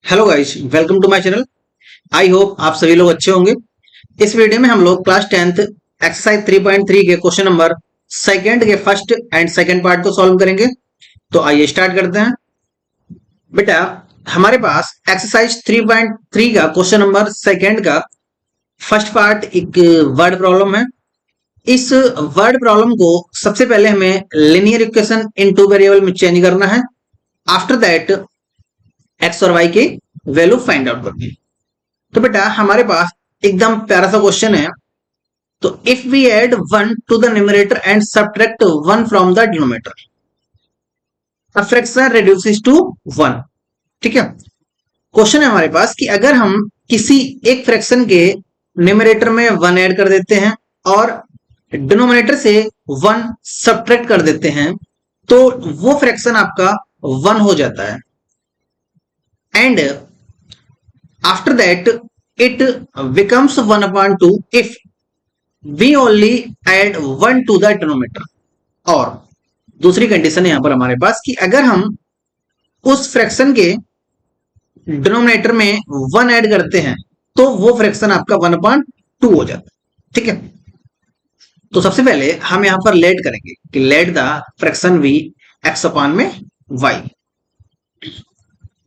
Hello guys, welcome to my channel. I hope आप सभी लोग अच्छे होंगे। इस वीडियो में हम लोग क्लास 10th एक्सरसाइज 3.3 के क्वेश्चन नंबर सेकंड के फर्स्ट एंड सेकंड पार्ट को सॉल्व करेंगे। तो आइए स्टार्ट करते हैं। बेटा, हमारे पास एक्सरसाइज 3.3 का क्वेश्चन नंबर सेकंड का फर्स्ट पार्ट एक वर्ड प्रॉब्लम है। इस वर्ड प्रॉब्लम को सबसे पहले हमें linear equation in two variable में चेंज करना है। आफ्टर दैट एक्स और वाई की वैल्यू फाइंड आउट करनी है। तो बेटा, हमारे पास एकदम प्यारा सा क्वेश्चन है। तो if we add 1 to the numerator and subtract 1 from the denominator, the fraction reduces to 1। ठीक है, क्वेश्चन है हमारे पास कि अगर हम किसी एक फ्रैक्शन के न्यूमरेटर में 1 ऐड कर देते हैं और डिनोमिनेटर से 1 सब्ट्रैक्ट कर देते हैं तो वो फ्रैक्शन आपका 1 हो जाता है। And after that it becomes 1/2 if we only add 1 to the denominator। और दूसरी कंडीशन है यहां पर हमारे पास कि अगर हम उस फ्रैक्शन के डिनोमिनेटर में 1 ऐड करते हैं तो वो फ्रैक्शन आपका 1/2 हो जाता है। ठीक है, तो सबसे पहले हम यहां पर लेट करेंगे कि let the fraction v x अपान में y।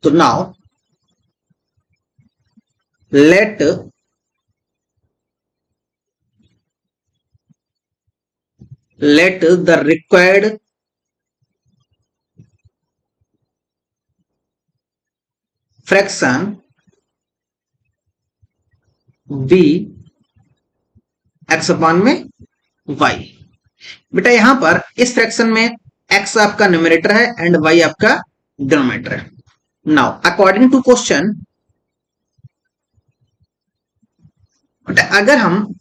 तो now late the required fraction b x अपान में y। बेटा, यहां पर इस फ्रैक्शन में x आपका न्यूमरेटर है एंड y आपका डिनोमिनेटर है। नाउ अकॉर्डिंग टू क्वेश्चन, अगर हम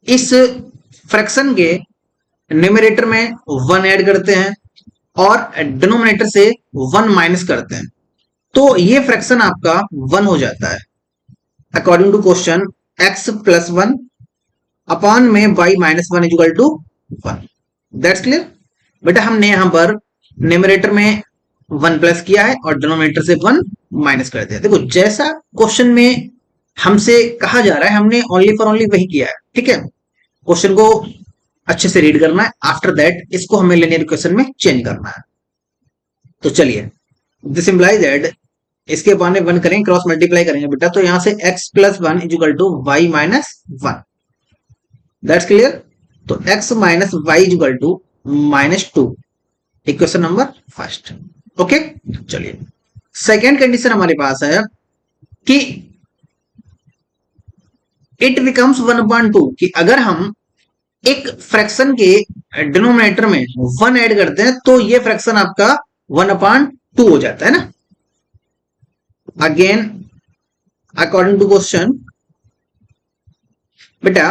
इस फ्रैक्शन के न्यूमरेटर में 1 ऐड करते हैं और डिनोमिनेटर से 1 माइनस करते हैं तो ये फ्रैक्शन आपका 1 हो जाता है। According to question x plus 1 upon में y minus 1 equal to 1। That's clear. बेटा, हमने यहां पर न्यूमरेटर में 1 प्लस किया है और डिनोमिनेटर से 1 माइनस कर दिया। देखो, जैसा क्वेश्चन में हमसे कहा जा रहा है हमने ओनली फॉर ओनली वही किया है। ठीक है, क्वेश्चन को अच्छे से रीड करना है। आफ्टर दैट इसको हमें लिनियर इक्वेशन में चेंज करना है। तो चलिए, दिस इंप्लाइज दैट इसके बाद 1 करेंगे, क्रॉस मल्टीप्लाई करेंगे बेटा, तो यहां से x plus 1 equal to y minus 1। That's clear. तो x minus y equal to -2, equation number first. Okay, चलिए सेकेंड कंडीशन हमारे पास है कि इट बिकम्स 1/2 कि अगर हम एक फ्रैक्शन के डिनोमिनेटर में 1 ऐड करते हैं तो ये फ्रैक्शन आपका 1/2 हो जाता है ना। अगेन अकॉर्डिंग टू क्वेश्चन, बेटा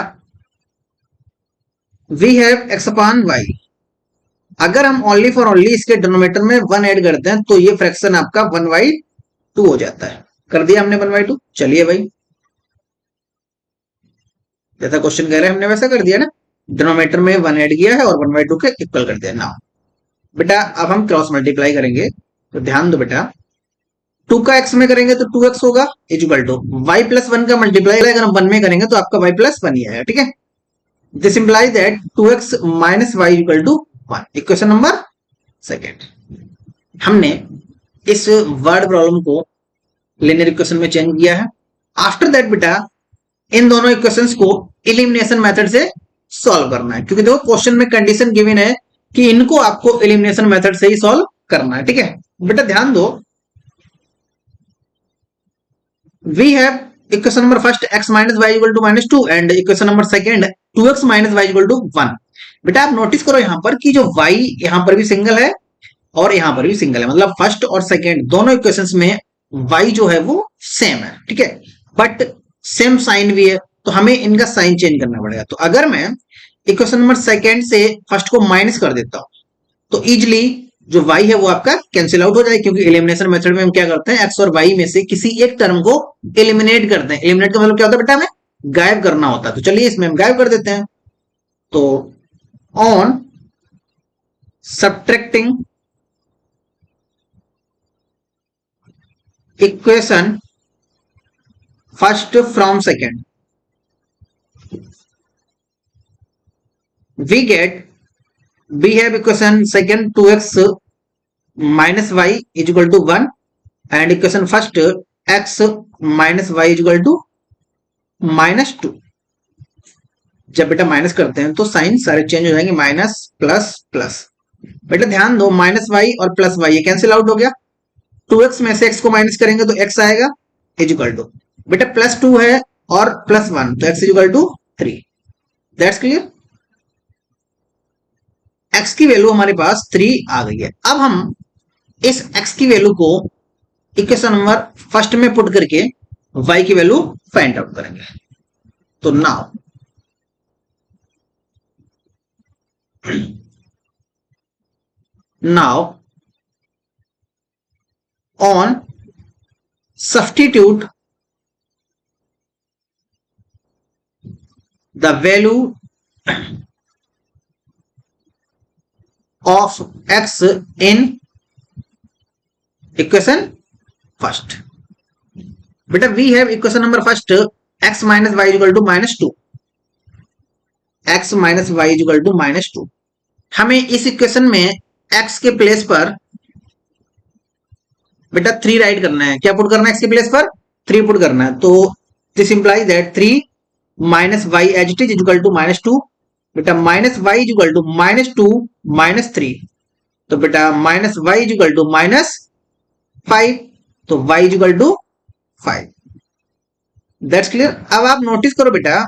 we have x upon y. अगर हम ओनली फॉर ओनली इसके डिनोमिनेटर में 1 ऐड करते हैं तो ये फ्रैक्शन आपका 1/2 हो जाता है। कर दिया हमने 1/2। चलिए भाई, जैसा क्वेश्चन कह रहे हैं हमने वैसा कर दिया ना। डिनोमिनेटर में 1 ऐड किया है और 1/2 के इक्वल कर दिया। नाउ बेटा, अब हम क्रॉस मल्टीप्लाई करेंगे। तो ध्यान दो बेटा, 2 का x में करेंगे तो 2x होगा इक्वल टू y प्लस 1 का मल्टीप्लाई अगर हम 1 में करेंगे तो आपका y प्लस 1 ही आएगा। ठीक है, this implies that 2x minus y equal to 1। Equation number second. हमने इस वर्ड प्रॉब्लम को लिनियर इक्वेशन में चेंज किया है। आफ्टर दैट बेटा, इन दोनों इक्वेशंस को एलिमिनेशन मेथड से सॉल्व करना है, क्योंकि देखो क्वेश्चन में कंडीशन गिवन है कि इनको आपको एलिमिनेशन मेथड से ही सॉल्व करना है। ठीक है बेटा, ध्यान दो, we have equation number first x minus y equal to -2 and equation number second 2x minus y equal to 1। बेटा, आप नोटिस करो यहां पर कि जो y यहां पर भी सिंगल है और यहां पर भी सिंगल है, मतलब फर्स्ट और सेकंड दोनों इक्वेशंस में y जो है वो सेम है। ठीक है, बट सेम साइन भी है तो हमें इनका साइन चेंज करना पड़ेगा। तो अगर मैं इक्वेशन नंबर सेकंड से फर्स्ट को माइनस कर देता हूं तो इजिली जो y है वो आपका कैंसिल आउट हो जाएगा, क्योंकि एलिमिनेशन मेथड में हम क्या करते हैं x और y में से किसी एक टर्म को एलिमिनेट करते हैं। एलिमिनेट का मतलब क्या होता है बेटा, हमें गायब करना होता है। तो चलिए इसमें हम गायब कर देते हैं। तो on subtracting equation first from second, we have equation second 2x minus y is equal to 1 and equation first x minus y is equal to -2. जब बेटा माइनस करते हैं तो साइन सारे चेंज हो जाएंगे, माइनस प्लस प्लस। बेटा ध्यान दो, माइनस वाई और प्लस वाई ये कैंसिल आउट हो गया। 2x में से x को माइनस करेंगे तो x आएगा इज इक्वल टू, बेटा +2 है और +1 तो x is equal to 3। That's clear. x की वैल्यू हमारे पास 3 आ गई है। अब हम इस x की वैल्यू को इक्वेशन नंबर फर्स्ट में पुट करके y की वैल्यू फाइंड आउट करेंगे। तो now on substitute the value of x in equation first. बेटा we have equation number first x minus y is equal to -2, x minus y is equal to -2। हमें इस equation में x के place पर बेटा 3 right करना है। क्या पुट करना है x के प्लेस पर? 3 पुट करना है। तो this implies that 3 minus y as it is equal to -2। बेटा minus y is equal to -2 -3, तो बेटा minus y is equal to -5, तो y is equal to 5। That's clear. अब आप नोटिस करो बेटा,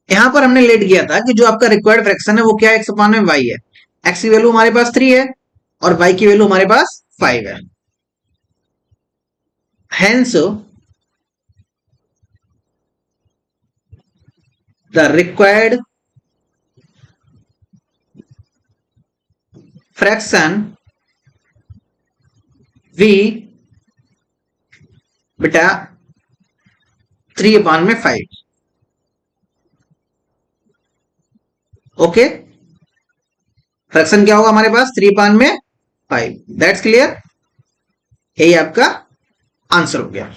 यहां पर हमने लेट किया था कि जो आपका रिक्वायर्ड फ्रैक्शन है वो क्या है, x अपान में y है। x की वैल्यू हमारे पास 3 है और y की वैल्यू हमारे पास 5 है। Hence the required fraction v बेटा 3/5। ओके, फ्रैक्शन क्या होगा हमारे पास 3/5। That's clear. यही आपका आंसर हो गया।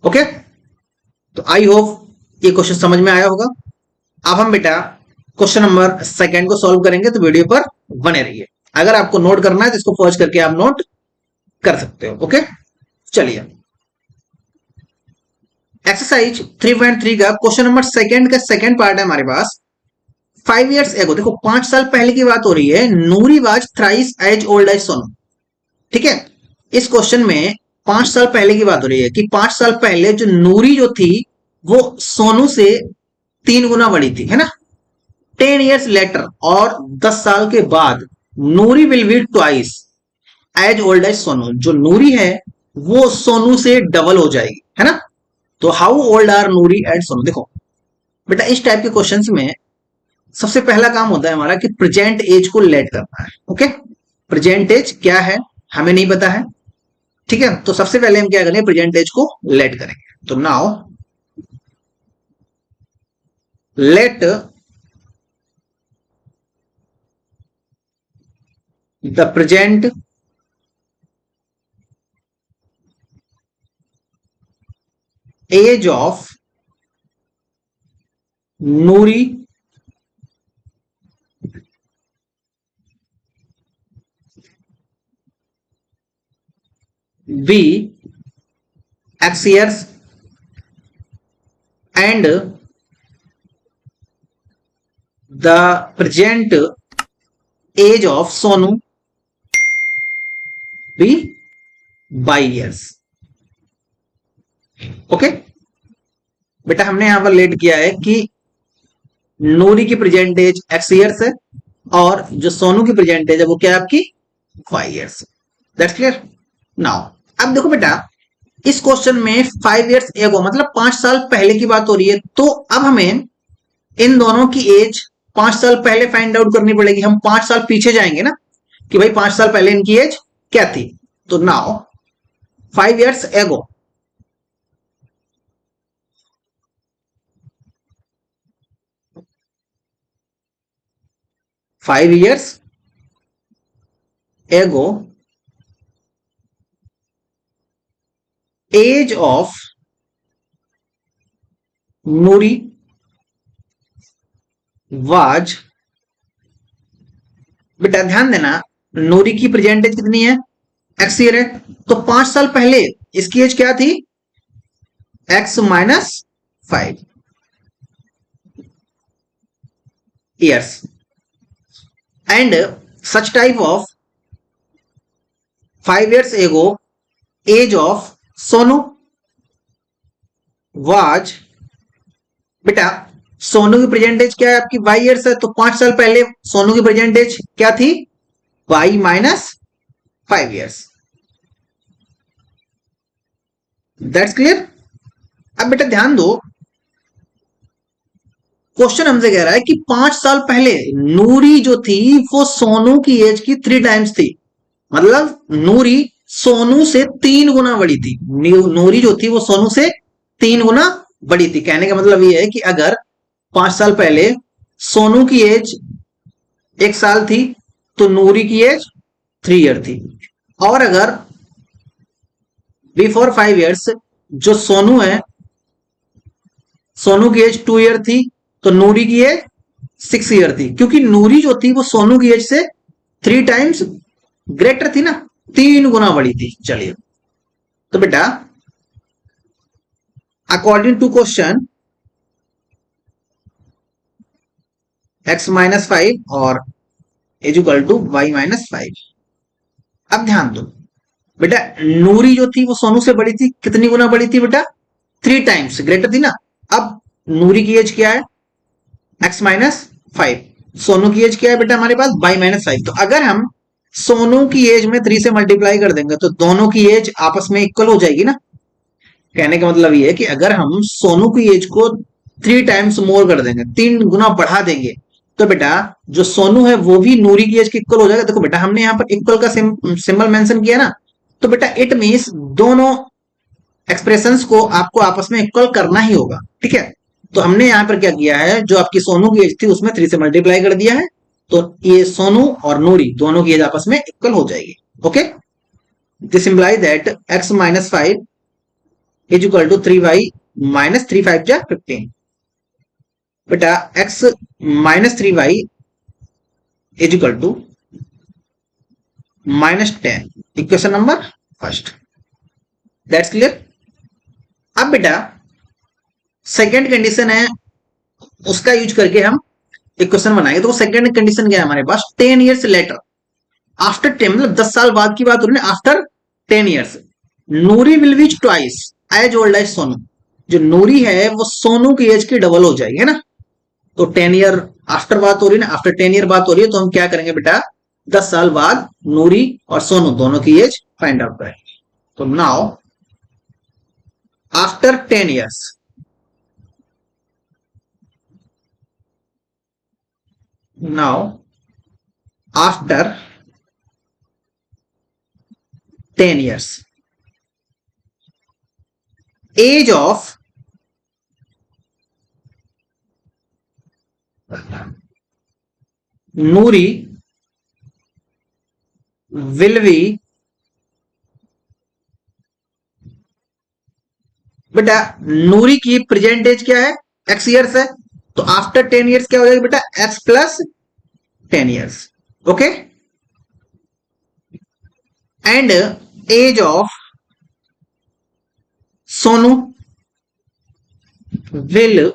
ओके, तो आई होप ये क्वेश्चन समझ में आया होगा। अब हम बेटा क्वेश्चन नंबर सेकंड को सॉल्व करेंगे, तो वीडियो पर बने रहिए। अगर आपको नोट करना है तो इसको पॉज करके आप नोट कर सकते हो। ओके, चलिए एक्सरसाइज 3.3 का क्वेश्चन नंबर सेकंड का सेकंड पार्ट है हमारे पास। 5 years एगो, देखो 5 साल पहले की बात हो रही है। Noori was thrice as old as Sonu. ठीक है, इस क्वेश्चन में 5 साल पहले की बात हो रही है कि 5 साल पहले जो नूरी जो थी वो सोनू से 3 गुना बड़ी थी, है ना। 10 years लेटर, और 10 साल के बाद Noori will be twice as old as Sonu. जो नूरी है वो सोनू से डबल हो जाएगी, है ना। तो how old are Noori and Sonu. देखो बेटा इस टाइप के क्वेश्चंस में सबसे पहला काम होता है हमारा कि प्रेजेंट एज को लेट करना है। ओके, प्रेजेंट एज क्या है हमें नहीं पता है। ठीक है, तो सबसे पहले हम क्या करेंगे, प्रेजेंट एज को लेट करेंगे। तो now let the present age of Noori be x years and the present age of Sonu be by years। Okay, बेटा हमने यहां पर लेट किया है कि नूरी की प्रेजेंट एज x years है और जो सोनू की प्रेजेंट एज है वो क्या है आपकी y years। That's clear. Now अब देखो बेटा इस क्वेश्चन में 5 years एगो मतलब 5 साल पहले की बात हो रही है। तो अब हमें इन दोनों की एज 5 साल पहले फाइंड आउट करनी पड़ेगी। हम 5 साल पीछे जाएंगे ना कि भाई 5 साल पहले इनकी एज क्या थी। तो नाउ 5 years एगो, एगो एज ऑफ नूरी वाज, बेटा ध्यान देना, नूरी की प्रेजेंट एज कितनी है, एक्स ईयर है, तो 5 साल पहले इसकी एज क्या थी, x-5 years, and such type of 5 years ago age of Sonu was, बेटा सोनू की प्रेजेंट एज क्या है आपकी, y ईयर्स है, तो 5 साल पहले सोनू की प्रेजेंट एज क्या थी, y-5 years। That's clear. अब बेटा ध्यान दो, क्वेश्चन हमसे कह रहा है कि 5 साल पहले नूरी जो थी वो सोनू की एज की 3 टाइम्स थी, मतलब नूरी सोनू से 3 गुना बड़ी थी, नूरी जो थी वो सोनू से 3 गुना बड़ी थी। कहने का मतलब ये है कि अगर 5 साल पहले सोनू की एज 1 साल थी तो नूरी की एज 3 ईयर थी, और अगर बिफोर 5 years जो सोनू है, सोनू की एज 2 ईयर थी तो नूरी की एज 6 ईयर थी, क्योंकि नूरी जो थी वो सोनू की एज से 3 टाइम्स ग्रेटर थी ना, 3 गुना बड़ी थी। चलिए, तो बेटा अकॉर्डिंग टू क्वेश्चन x-5 और इज इक्वल टू y-5। अब ध्यान दो बेटा, नूरी जो थी वो सोनू से बड़ी थी, कितनी गुना बड़ी थी बेटा, 3 टाइम्स ग्रेटर थी ना। अब नूरी की एज क्या है, x-5, सोनू की एज क्या है बेटा हमारे पास, y-5। तो अगर हम सोनू की एज में 3 से मल्टीप्लाई कर देंगे तो दोनों की एज आपस में इक्वल हो जाएगी ना। कहने का मतलब ये है कि अगर हम सोनू की एज को 3 टाइम्स मोर कर देंगे, 3 गुना बढ़ा देंगे, तो बेटा जो सोनू है वो भी नूरी की एज के इक्वल हो जाएगा। देखो बेटा हमने यहाँ पर इक्वल का सिंबल मेंशन किया ना, तो बेटा इट मीन्स दोनों एक्सप्रेशंस को आपको आपस में इक्वल करना ही होगा, ठीक है। तो हमने यहाँ पर क्या किया है, जो आपकी सोनू की एज थी उसमें 3 से मल्टीप्लाई कर दिया है, तो ये सोनू और नूरी दोनों की एज आपस में इक्वल हो जाएगी। Okay, this imply that x-5 is equal to 3y-3 5 जा 15। बेटा x-3y is equal to -10, equation number first. That's clear. अब बेटा सेकेंड कंडीशन है, उसका यूज करके हम इक्वेशन बनाएंगे। तो सेकेंड कंडीशन क्या है हमारे पास, 10 years लेटर, आफ्टर 10 मतलब 10 साल बाद की बात हो रही है, after 10 years Noori will be twice as old as Sonu. जो नूरी है वो सोनू की एज की डबल हो जाएगी, है ना। तो 10 ईयर आफ्टर बात हो रही है ना, आफ्टर 10 ईयर बात हो रही है, तो हम क्या करेंगे बेटा, 10 साल बाद नूरी और सोनू दोनों की एज फाइंड आउट करेंगे। तो now after 10 years, now after 10 years age of Noori will be, बेटा नूरी की प्रेजेंट एज क्या है, x ईयर्स है, तो आफ्टर 10 years क्या हो जाएगा बेटा, x+10 years। Okay, and age of Sonu will,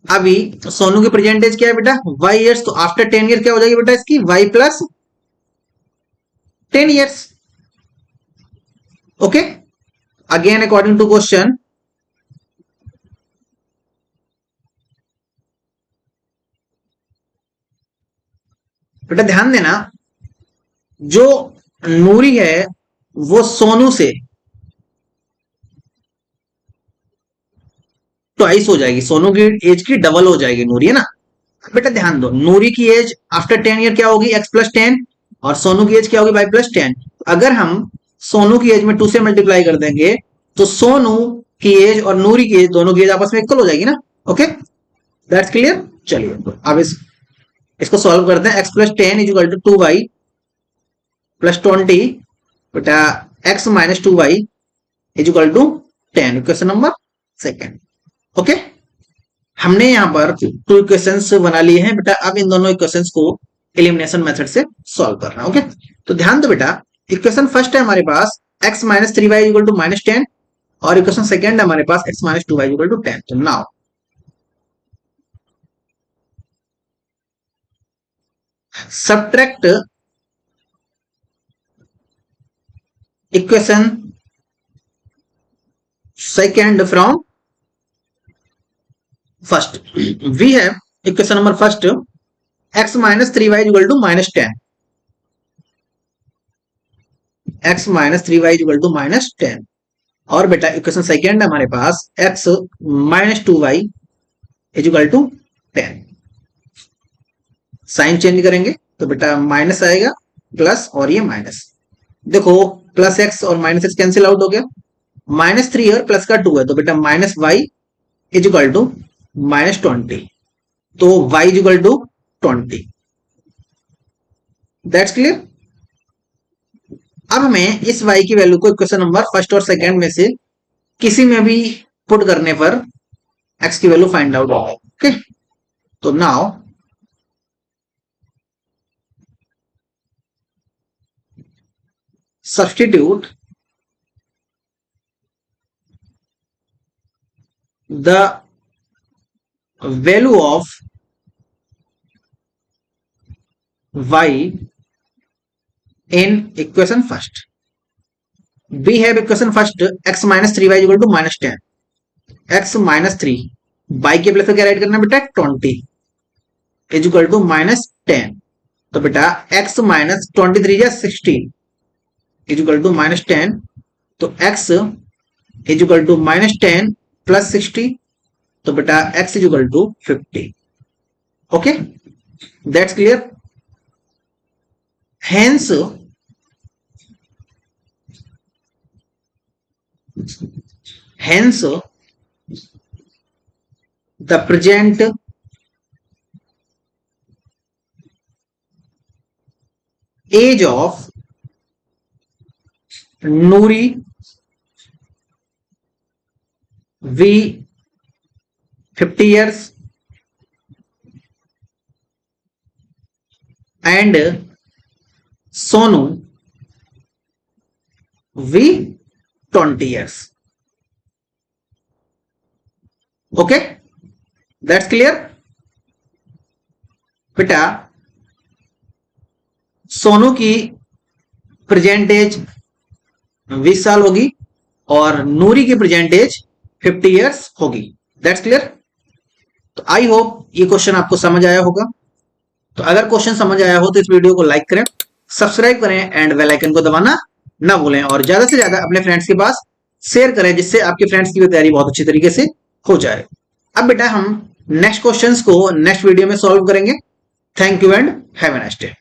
अभी सोनू की प्रेजेंट एज क्या है बेटा, y ईयर्स, तो आफ्टर 10 years क्या हो जाएगी बेटा इसकी, y+10 years। Okay, again according to question बेटा ध्यान देना, जो नूरी है वो सोनू से ट्वाइस हो जाएगी, सोनू की एज की डबल हो जाएगी नूरी, है ना। बेटा ध्यान दो, नूरी की एज आफ्टर 10 ईयर क्या होगी, x+10, और सोनू की एज क्या होगी, y+10। अगर हम सोनू की एज में 2 से मल्टीप्लाई कर देंगे तो सोनू की एज और नूरी की एज दोनों की एज आपस में इक्वल हो जाएगी ना। Okay, that's clear. चलिए अब इसको सॉल्व करते हैं। x+10 is equal to 2y+20, बेटा x-2y is equal to 10, equation number second. Okay, हमने यहाँ पर 2 इक्वेशंस बना लिए हैं बेटा। अब इन दोनों इक्वेशंस को एलिमिनेशन मेथड से सॉल्व करना। ओके, तो ध्यान दो बेटा, इक्वेशन फर्स्ट है हमारे पास x minus 3y equal to minus 10 और इक्वेशन सेकेंड है हमारे पास x minus 2y equal to 10। तो now subtract equation second from first. We have equation number first x minus 3y equal to minus 10. x minus 3y equal to minus 10 और बेटा equation second है हमारे पास x minus 2y equal to 10। Sign change करेंगे तो बेटा minus आएगा plus और ये माइनस। देखो प्लस एक्स और माइनस एक्स कैंसिल आउट हो गया, माइनस 3 और प्लस का 2 है तो बेटा minus y is equal to minus 20। तो y is equal to 20। That's clear. अब हमें इस y की वैल्यू को इक्वेशन नंबर फर्स्ट और सेकेंड में से किसी में भी पुट करने पर x की वैल्यू फाइंड आउट होगी। ओके, तो now substitute the value of y in equation first. We have equation first x minus 3y equal to minus 10, x minus 3 y के प्लेस पे क्या राइट करना है बेटा 20 इज इक्वल टू माइनस 10। तो बेटा x माइनस 23 या 16 इज इक्वल टू माइनस 10। तो x is equal to minus 10 plus 60 तो बेटा x is equal to 50। Okay, that's clear. Hence the present age of Noori V 50 years and Sonu V 20 years. Okay, that's clear बेटा। सोनू की present as 20 साल होगी और नूरी की present as 50 years होगी। That's clear. तो आई होप ये question आपको समझ आया होगा। तो अगर क्वेश्चन समझ आया हो तो इस वीडियो को लाइक करें, सब्सक्राइब करें एंड बेल आइकन को दबाना ना भूलें और ज्यादा से ज्यादा अपने फ्रेंड्स के पास शेयर करें जिससे आपके फ्रेंड्स की भी तैयारी बहुत अच्छी तरीके से हो जाए। अब बेटा हम नेक्स्ट क्वेश्चंस को नेक्स्ट वीडियो में सॉल्व करेंगे। Thank you and have a nice day.